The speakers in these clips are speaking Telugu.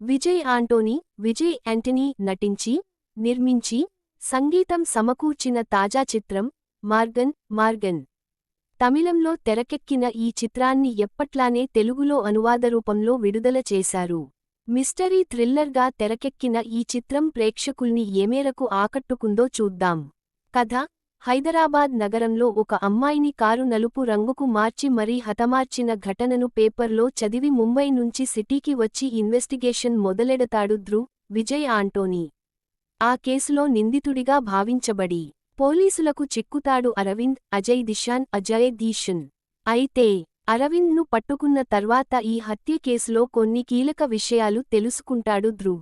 విజయ్ ఆంటోనీ, విజయ్ యాంటనీ నటించి, నిర్మించి, సంగీతం సమకూర్చిన తాజా చిత్రం మార్గన్. తమిళంలో తెరకెక్కిన ఈ చిత్రాన్ని ఎప్పట్లానే తెలుగులో అనువాద రూపంలో విడుదల చేశారు. మిస్టరీ థ్రిల్లర్గా తెరకెక్కిన ఈ చిత్రం ప్రేక్షకుల్ని ఏమేరకు ఆకట్టుకుందో చూద్దాం. కథ: హైదరాబాద్ నగరంలో ఒక అమ్మాయిని కారు నలుపు రంగుకు మార్చి మరీ హతమార్చిన ఘటనను పేపర్లో చదివి ముంబై నుంచి సిటీకి వచ్చి ఇన్వెస్టిగేషన్ మొదలెడతాడు విజయ్ ఆంటోనీ. ఆ కేసులో నిందితుడిగా భావించబడి పోలీసులకు చిక్కుతాడు అజయ్ దిశాన్. అయితే అరవింద్ను పట్టుకున్న తర్వాత ఈ హత్య కేసులో కొన్ని కీలక విషయాలు తెలుసుకుంటాడు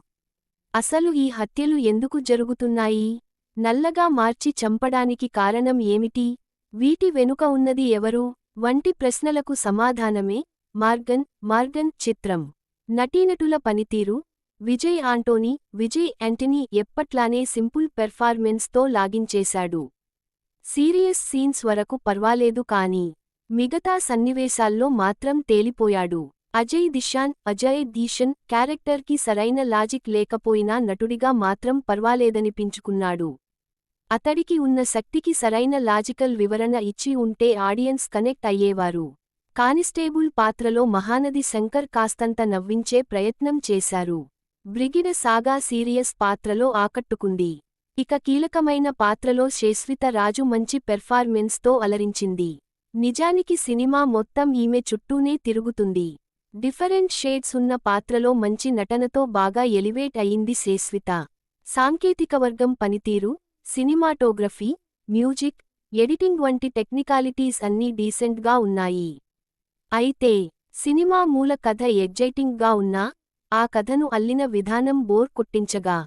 అసలు ఈ హత్యలు ఎందుకు జరుగుతున్నాయి? నల్లగా మార్చి చంపడానికి కారణం ఏమిటి? వీటి వెనుక ఉన్నది ఎవరు? వంటి ప్రశ్నలకు సమాధానమే మార్గన్ చిత్రం. నటీనటుల పనితీరు: విజయ్ ఆంటోనీ, విజయ్ యాంటనీ ఎప్పట్లానే సింపుల్ పెర్ఫార్మెన్స్తో లాగించేశాడు. సీరియస్ సీన్స్ వరకు పర్వాలేదు కానీ మిగతా సన్నివేశాల్లో మాత్రం తేలిపోయాడు. అజయ్ దిశాన్ క్యారెక్టర్కి సరైన లాజిక్ లేకపోయినా నటుడిగా మాత్రం పర్వాలేదనిపించుకున్నాడు. అతడికి ఉన్న శక్తికి సరైన లాజికల్ వివరణ ఇచ్చి ఉంటే ఆడియన్స్ కనెక్ట్ అయ్యేవారు. కానిస్టేబుల్ పాత్రలో మహానది శంకర్ కాస్తంత నవ్వించే ప్రయత్నం చేశారు. బ్రిగిడ సాగా సీరియస్ పాత్రలో ఆకట్టుకుంది. ఇక కీలకమైన పాత్రలో శేశ్విత రాజు మంచి పెర్ఫార్మెన్స్తో అలరించింది. నిజానికి సినిమా మొత్తం ఈమె చుట్టూనే తిరుగుతుంది. డిఫరెంట్ షేడ్స్ ఉన్న పాత్రలో మంచి నటనతో బాగా ఎలివేట్ అయింది శేశ్విత. సాంకేతికవర్గం పనితీరు: సినిమాటోగ్రఫీ, మ్యూజిక్, ఎడిటింగ్ వంటి టెక్నికాలిటీస్ అన్నీ డీసెంట్గా ఉన్నాయి. అయితే సినిమా మూల కథ ఎగ్జైటింగ్గా ఉన్నా ఆ కథను అల్లిన విధానం బోర్ కొట్టించగా,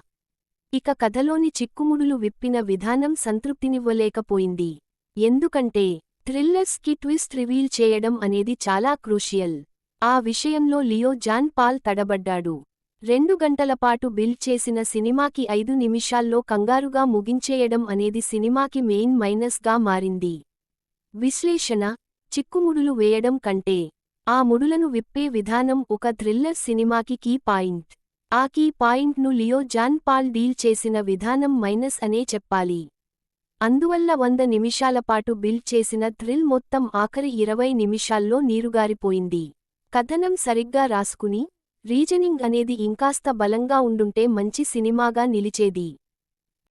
ఇక కథలోని చిక్కుముడులు విప్పిన విధానం సంతృప్తినివ్వలేకపోయింది. ఎందుకంటే థ్రిల్లర్స్కి ట్విస్ట్ రివీల్ చేయడం అనేది చాలా క్రూషియల్. ఆ విషయంలో లియో జాన్ పాల్ తడబడ్డాడు. 2 గంటలపాటు బిల్డ్ చేసిన సినిమాకి 5 నిమిషాల్లో కంగారుగా ముగించేయడం అనేది సినిమాకి మెయిన్ మైనస్గా మారింది. విశ్లేషణ: చిక్కుముడులు వేయడం కంటే ఆ ముడులను విప్పే విధానం ఒక థ్రిల్లర్ సినిమాకి కీ పాయింట్. ఆ కీ పాయింట్ను లియో జాన్ పాల్ డీల్ చేసిన విధానం మైనస్ అనే చెప్పాలి. అందువల్ల 100 నిమిషాలపాటు బిల్డ్ చేసిన థ్రిల్ మొత్తం ఆఖరి 20 నిమిషాల్లో నీరుగారిపోయింది. కథనం సరిగ్గా రాసుకుని, రీజనింగ్ అనేది ఇంకాస్త బలంగా ఉండుంటే మంచి సినిమాగా నిలిచేది.